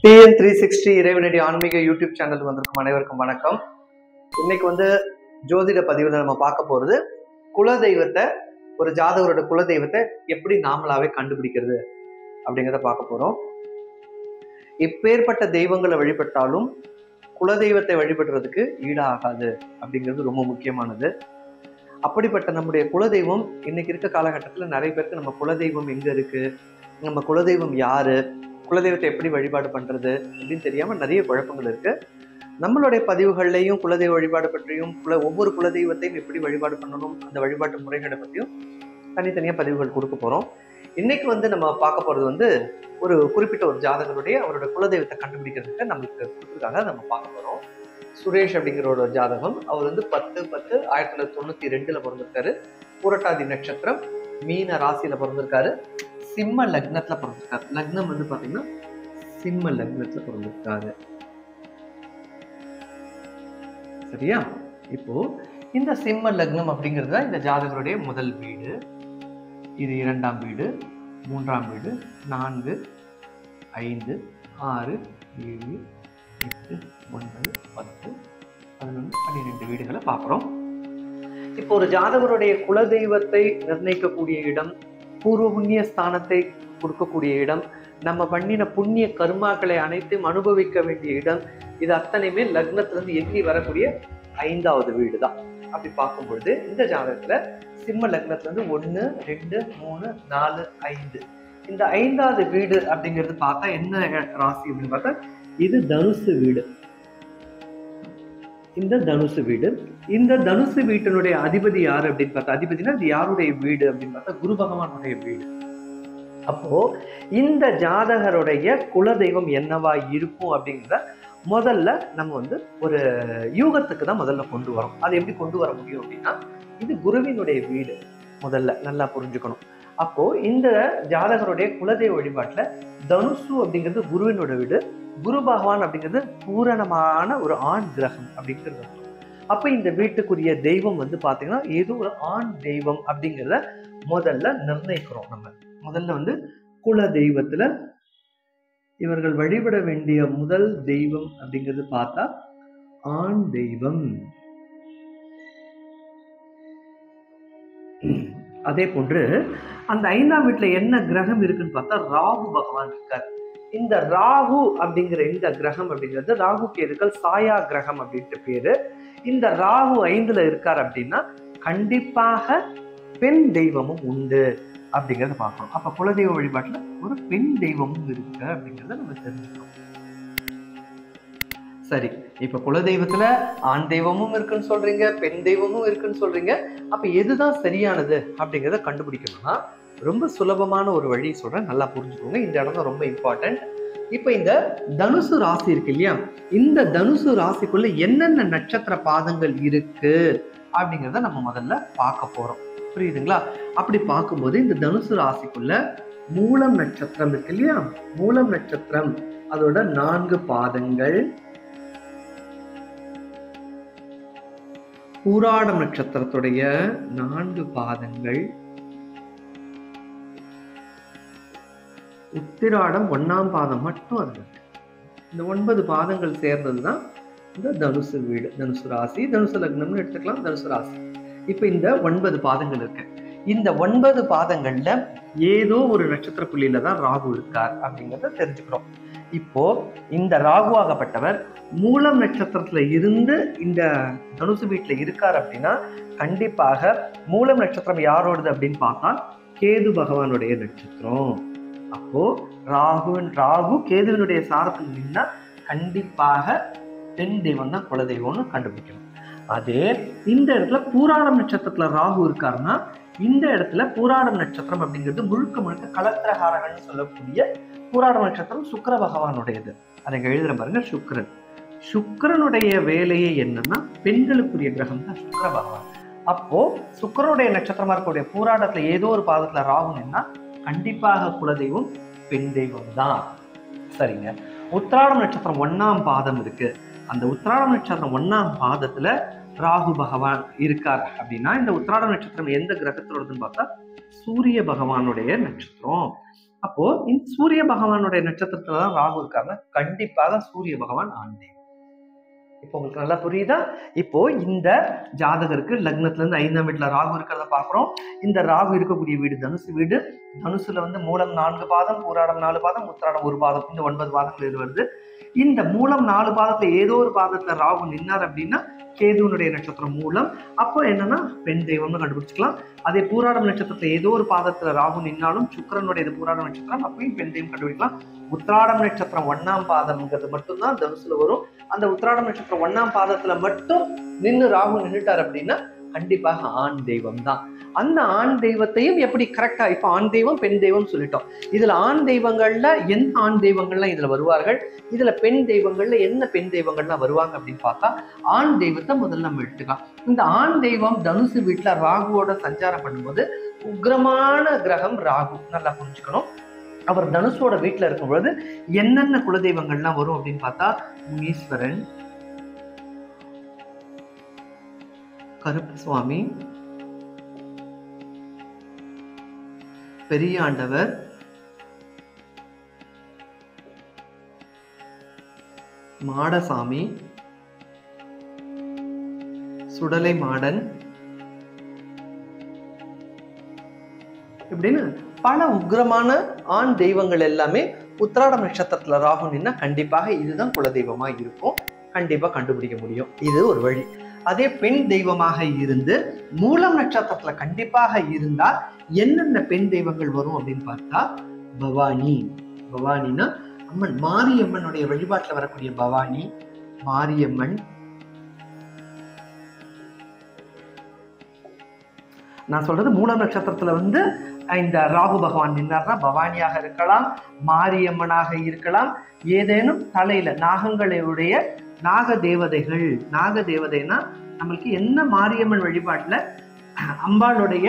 TN360 இறைவனடி ஆன்மீக YouTube channel வந்திருக்கும் அனைவருக்கும் வணக்கம். இன்னைக்கு ஜோதிட பதிவுல நம்ம பார்க்க போறது குலதெய்வத்தை, ஒரு ஜாதகரோட குலதெய்வத்தை எப்படி நாமளாவே கண்டுபிடிக்கிறது அப்படிங்கிறத பார்க்க போறோம். எப்பேற்பட்ட தெய்வங்களை வழிபட்டாலும் குலதெய்வத்தை வழிபடுறதுக்கு ஈடாகாது அப்படிங்கிறது ரொம்ப முக்கியமானது. அப்படிப்பட்ட நம்முடைய குலதெய்வம் இன்னைக்கு இருக்க காலகட்டத்தில் நிறைய பேருக்கு நம்ம குலதெய்வம் எங்க இருக்கு, நம்ம குலதெய்வம் யாரு, குலதெய்வத்தை எப்படி வழிபாடு பண்றது அப்படின்னு தெரியாம நிறைய குழப்பங்கள் இருக்கு. நம்மளுடைய பதிவுகள்லையும் குலதெய்வ வழிபாடு பற்றியும் ஒவ்வொரு குலதெய்வத்தையும் எப்படி வழிபாடு பண்ணணும், அந்த வழிபாட்டு முறைகளை பற்றியும் தனித்தனியா பதிவுகள் கொடுக்க போறோம். இன்னைக்கு நம்ம பார்க்க போறது ஒரு குறிப்பிட்ட ஒரு ஜாதகருடைய அவரோட குலதெய்வத்தை கண்டுபிடிக்கிறதுக்கு நம்மளுக்கு கொடுத்துருக்காங்க. நம்ம பார்க்க போறோம். சுரேஷ் அப்படிங்கிற ஒரு ஜாதகம். அவர் 10/10/1992 பிறந்திருக்காரு. புரட்டாதி நட்சத்திரம், மீன ராசியில பிறந்திருக்காரு. சிம்ம லக்னத்துல பிறந்திருக்காரு. லக்னம் பாத்தீங்கன்னா சிம்ம லக்னத்துல பிறந்திருக்காரு. சரியா? இப்போ இந்த சிம்ம லக்னம் அப்படிங்கிறது இந்த ஜாதகருடைய முதல் வீடு, இது 2ஆம் வீடு, 3ஆம் வீடு, 4, 5, 6, 7, 8, 9, 10, 11, 12 வீடுகளை பார்க்கிறோம். இப்போ ஒரு ஜாதகருடைய குலதெய்வத்தை நிர்ணயிக்கக்கூடிய இடம், பூர்வ புண்ணிய ஸ்தானத்தை கொடுக்கக்கூடிய இடம், நம்ம பண்ணின புண்ணிய கர்மாக்களை அனைத்தையும் அனுபவிக்க வேண்டிய இடம், இது அத்தனையுமே லக்னத்திலிருந்து எண்ணி வரக்கூடிய 5வது வீடு தான். அப்படி பார்க்கும்பொழுது இந்த ஜாதகத்துல சிம்ம லக்னத்துல 1, 2, 3, 4, 5 இந்த 5வது வீடு அப்படிங்கிறது பார்த்தா என்ன ராசி அப்படின்னு பார்த்தா இது தனுசு வீடு. இந்த தனுசு வீடு, இந்த தனுசு வீட்டினுடைய அதிபதி யாரு அப்படின்னு பார்த்தா, அதிபதினா இது யாருடைய வீடு அப்படின்னு பார்த்தா குரு பகவானுடைய வீடு. அப்போ இந்த ஜாதகருடைய குலதெய்வம் என்னவா இருக்கும் அப்படிங்கிறத முதல்ல நம்ம ஒரு யூகத்துக்கு தான் முதல்ல கொண்டு வரோம். அது எப்படி கொண்டு வர முடியும் அப்படின்னா, இது குருவினுடைய வீடு, முதல்ல நல்லா புரிஞ்சுக்கணும். அப்போ இந்த ஜாதகருடைய குலதெய்வ வழிபாட்டுல தனுசு அப்படிங்கிறது குருவினோட வீடு, குரு பகவான் அப்படிங்கிறது பூரணமான ஒரு ஆண் கிரகம் அப்படிங்கிறது. அப்ப இந்த வீட்டுக்குரிய தெய்வம் பாத்தீங்கன்னா ஏதோ ஒரு ஆண் தெய்வம் அப்படிங்கிறத முதல்ல நிர்ணயிக்கிறோம். நம்ம முதல்ல குல தெய்வத்துல இவர்கள் வழிபட வேண்டிய முதல் தெய்வம் அப்படிங்கிறது பார்த்தா ஆண் தெய்வம். அதே போன்று அந்த 5ஆம் வீட்டுல என்ன கிரகம் இருக்குன்னு பார்த்தா ராகு பகவான் இருக்கார். இந்த ராகு அப்படிங்கிற இந்த கிரகம் அப்படிங்கிறது ராகு கேதுக்கள் சாயா கிரகம் அப்படின்ட்டு பேரு. இந்த ராகு 5ல இருக்கார் அப்படின்னா கண்டிப்பாக பெண் தெய்வமும் உண்டு அப்படிங்கிறத பார்க்கணும். அப்ப குலதெய்வ வழிபாட்டுல ஒரு பெண் தெய்வமும் இருக்கு அப்படிங்கிறத நம்ம தெரிஞ்சுக்கணும். சரி, இப்ப குலதெய்வத்துல ஆண் தெய்வமும் இருக்குன்னு சொல்றீங்க, பெண் தெய்வமும் இருக்குன்னு சொல்றீங்க. அப்ப எதுதான் சரியானது அப்படிங்கிறத கண்டுபிடிக்கணும்னா ரொம்ப சுலபமான ஒரு வழி சொல்றேன், நல்லா புரிஞ்சுக்கோங்க. இந்த இடம் தான் ரொம்ப இம்பார்ட்டன்ட். இப்ப இந்த தனுசு ராசி இருக்கு இல்லையா, இந்த தனுசு ராசிக்குள்ள என்னென்ன நட்சத்திர பாதங்கள் இருக்கு அப்படிங்கிறத நம்ம முதல்ல பார்க்க போறோம். புரியுதுங்களா? அப்படி பார்க்கும்போது இந்த தனுசு ராசிக்குள்ள மூலம் நட்சத்திரம் இருக்கு இல்லையா, மூலம் நட்சத்திரம் அதோட 4 பாதங்கள், பூராடம் நட்சத்திரத்துடைய 4 பாதங்கள், உத்திராடம் 1ஆம் பாதம் மட்டும் அது. இந்த 9 பாதங்கள் சேர்ந்ததுதான் இந்த தனுசு வீடு, தனுசு ராசி, தனுசு லக்னம்னு எடுத்துக்கலாம், தனுசு ராசி. இப்ப இந்த 9 பாதங்கள் இருக்கு. இந்த 9 பாதங்கள்ல ஏதோ ஒரு நட்சத்திர புள்ளியில தான் ராகு இருக்கார் அப்படிங்கிறத தெரிஞ்சுக்கிறோம். இப்போ இந்த ராகுவாகப்பட்டவர் மூலம் நட்சத்திரத்துல இருந்து இந்த தனுசு வீட்டுல இருக்கார் அப்படின்னா கண்டிப்பாக மூலம் நட்சத்திரம் யாரோடது அப்படின்னு பார்த்தா கேது பகவானுடைய நட்சத்திரம். அப்போ ராகு கேதுவினுடைய சாரத்தில் நின்னா கண்டிப்பாக பெண் தெய்வம் தான் குலதெய்வம்னு கண்டுபிடிக்கணும். அதே இந்த இடத்துல பூராடம் நட்சத்திரத்துல ராகு இருக்காருன்னா இந்த இடத்துல பூராடம் நட்சத்திரம் அப்படிங்கிறது முழுக்க முழுக்க கலத்திரகாரகன்னு சொல்லக்கூடிய பூராடம் நட்சத்திரம் சுக்கிர பகவானுடையது. அதை எழுதுற பாருங்க, சுக்கிரன். சுக்கிரனுடைய வேலையே என்னன்னா பெண்களுக்குரிய கிரகம் தான் சுக்கிர பகவான். அப்போ சுக்கிரனுடைய நட்சத்திரமா இருக்கக்கூடிய பூராடத்துல ஏதோ ஒரு பாதத்துல ராகு நின்னா கண்டிப்பாக குலதெய்வம் பெண் தெய்வம் தான். சரிங்க. உத்திராடம் நட்சத்திரம் 1ஆம் பாதம் இருக்கு. அந்த உத்திராடம் நட்சத்திரம் 1ஆம் பாதத்துல ராகு பகவான் இருக்கார் அப்படின்னா இந்த உத்திராடம் நட்சத்திரம் எந்த கிரகத்தோடதுன்னு பார்த்தா சூரிய பகவானுடைய நட்சத்திரம். அப்போ இந்த சூரிய பகவானுடைய நட்சத்திரத்துல தான் ராகு இருக்காங்க, கண்டிப்பாக சூரிய பகவான் ஆண் தெய்வம். இப்போ உங்களுக்கு நல்லா புரியுதா? இப்போ இந்த ஜாதகருக்கு லக்னத்துல இருந்து 5ஆம் வீட்டுல ராகு இருக்கிறத பாக்குறோம். இந்த ராகு இருக்கக்கூடிய வீடு தனுசு வீடு. தனுசுல வந்து மூலம் 4 பாதம், பூராடம் 4 பாதம், உத்திராடம் 1 பாதம், இந்த 9 பாதங்கள் இது வருது. இந்த மூலம் 4 பாதத்துல ஏதோ ஒரு பாதத்துல ராகு நின்னார் அப்படின்னா கேதுனுடைய நட்சத்திரம் மூலம், அப்போ என்னன்னா பெண் தெய்வம்னு கண்டுபிடிச்சுக்கலாம். அதே பூராடம் நட்சத்திரத்துல ஏதோ ஒரு பாதத்துல ராகு நின்னாலும் சுக்கிரனுடைய பூராடம் நட்சத்திரம், அப்பயும் பெண் தெய்வம் கண்டுபிடிக்கலாம். உத்திராடம் நட்சத்திரம் 1ஆம் பாதம்ங்கிறது மட்டும்தான் தனுசுல வரும். அந்த உத்திராடம் நட்சத்திரம் 1ஆம் பாதத்துல மட்டும் நின்று ராகு நின்றுட்டார் அப்படின்னா கண்டிப்பாக ஆண் தெய்வம் தான். அந்த ஆண் தெய்வத்தையும் எப்படி கரெக்டா, இப்ப ஆண் தெய்வம் பெண் தெய்வம் சொல்லிட்டோம். இதுல ஆண் தெய்வங்கள்ல எந்த ஆண் தெய்வங்கள்லாம் இதுல வருவார்கள், இதுல பெண் தெய்வங்கள்ல என்ன பெண் தெய்வங்கள்லாம் வருவாங்க அப்படின்னு பார்த்தா ஆண் தெய்வத்தை முதல்ல நம்ம எடுத்துக்கலாம். இந்த ஆண் தெய்வம் தனுசு வீட்டுல ராகுவோட சஞ்சாரம் பண்ணும்போது உக்ரமான கிரகம் ராகு, நல்லா புரிஞ்சுக்கணும். அவர் தனுஷோட வீட்டுல இருக்கும் பொழுது என்னென்ன குலதெய்வங்கள்லாம் வரும் அப்படின்னு பார்த்தா முனீஸ்வரன், கருப்பு சுவாமி, பெரியாண்டவர், மாடசாமி, சுடலை மாடன், இப்படின்னு பல உக்ரமான ஆண் தெய்வங்கள் எல்லாமே உத்திராடம் நட்சத்திரத்துல ராகு நின்னா கண்டிப்பாக இதுதான் குலதெய்வமா இருக்கும், கண்டிப்பா கண்டுபிடிக்க முடியும். இது ஒரு வழி. அதே பெண் தெய்வமாக இருந்து மூலம் நட்சத்திரத்துல கண்டிப்பாக இருந்தா என்னென்ன பெண் தெய்வங்கள் வரும் அப்படின்னு பார்த்தா பவானி. பவானின்னா அம்மன், மாரியம்மனுடைய வழிபாட்டுல வரக்கூடிய பவானி, மாரியம்மன். நான் சொல்றது மூலம் நட்சத்திரத்துல வந்து இந்த ராகு பகவான் நின்னார்னா பவானியாக இருக்கலாம், மாரியம்மனாக இருக்கலாம், ஏதேனும் தலையில நாகங்களுடைய நாக தேவதைகள். நாக தேவதைனா நம்மளுக்கு என்ன மாரியம்மன் வழிபாட்டுல அம்பாளுடைய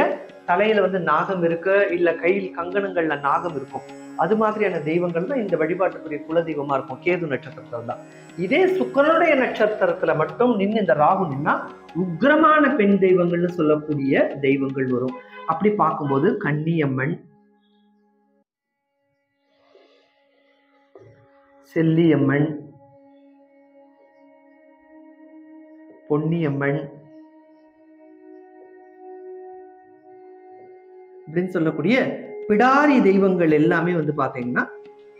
தலையில வந்து நாகம் இருக்கு, இல்ல கையில் கங்கணங்கள்ல நாகம் இருக்கும், அது மாதிரியான தெய்வங்கள் தான் இந்த வழிபாட்டுக்குரிய குலதெய்வமா இருக்கும் கேது நட்சத்திரத்துல தான். இதே சுக்கிரனுடைய நட்சத்திரத்துல மட்டும் நின்று இந்த ராகு நின்னா உக்ரமான பெண் தெய்வங்கள்னு சொல்லக்கூடிய தெய்வங்கள் வரும். அப்படி பார்க்கும்போது கன்னியம்மன், செல்லியம்மன், பொன்னியம்மன் அப்படின்னு சொல்லக்கூடிய பிடாரி தெய்வங்கள் எல்லாமே வந்து பாத்தீங்கன்னா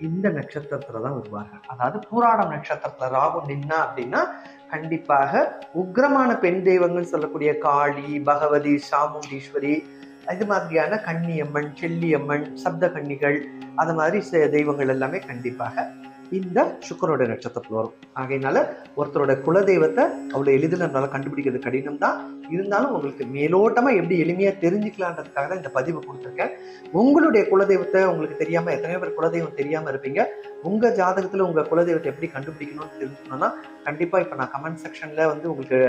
இந்த நட்சத்திரத்துலதான் வருவார்கள். அதாவது பூராடம் நட்சத்திரத்துல ராகு நின்னா அப்படின்னா கண்டிப்பாக உக்ரமான பெண் தெய்வங்கள் சொல்லக்கூடிய காளி, பகவதி, சாமுண்டீஸ்வரி, இது மாதிரியான கன்னியம்மன், செல்லியம்மன், சப்த கன்னிகள், அது மாதிரி தெய்வங்கள் எல்லாமே கண்டிப்பாக இந்த சுக்கிரனுடைய நட்சத்திரத்துல வரும். ஆகையினால ஒருத்தரோட குலதெய்வத்தை அவ்வளவு எளிதில் நம்மளால கண்டுபிடிக்கிறது கடினம் தான். இருந்தாலும் உங்களுக்கு மேலோட்டமா எப்படி எளிமையா தெரிஞ்சுக்கலான்றதுக்காக தான் இந்த பதிவு கொடுத்துருக்கேன். உங்களுடைய குலதெய்வத்தை உங்களுக்கு தெரியாம எத்தனையோ பேர் குலதெய்வம் தெரியாம இருப்பீங்க. உங்க ஜாதகத்துல உங்க குலதெய்வத்தை எப்படி கண்டுபிடிக்கணும்னு தெரிஞ்சுக்கணும்னா கண்டிப்பா இப்ப நான் கமெண்ட் செக்ஷன்ல வந்து உங்களுக்கு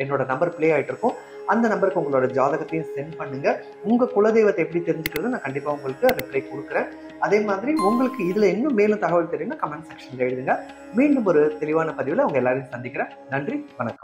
என்னோட நம்பர் பிளே ஆயிட்டு இருக்கும். அந்த நம்பருக்கு உங்களோட ஜாதகத்தையும் சென்ட் பண்ணுங்க. உங்க குலதெய்வத்தை எப்படி தெரிஞ்சுக்கிறது நான் கண்டிப்பா உங்களுக்கு ரிப்ளை கொடுக்குறேன். அதே மாதிரி உங்களுக்கு இதுல இன்னும் மேலும் தகவல் தெரியும்னா கமெண்ட் செக்ஷன்ல எழுதுங்க. மீண்டும் ஒரு தெளிவான பதிவுல உங்க எல்லாரையும் சந்திக்கிறேன். நன்றி, வணக்கம்.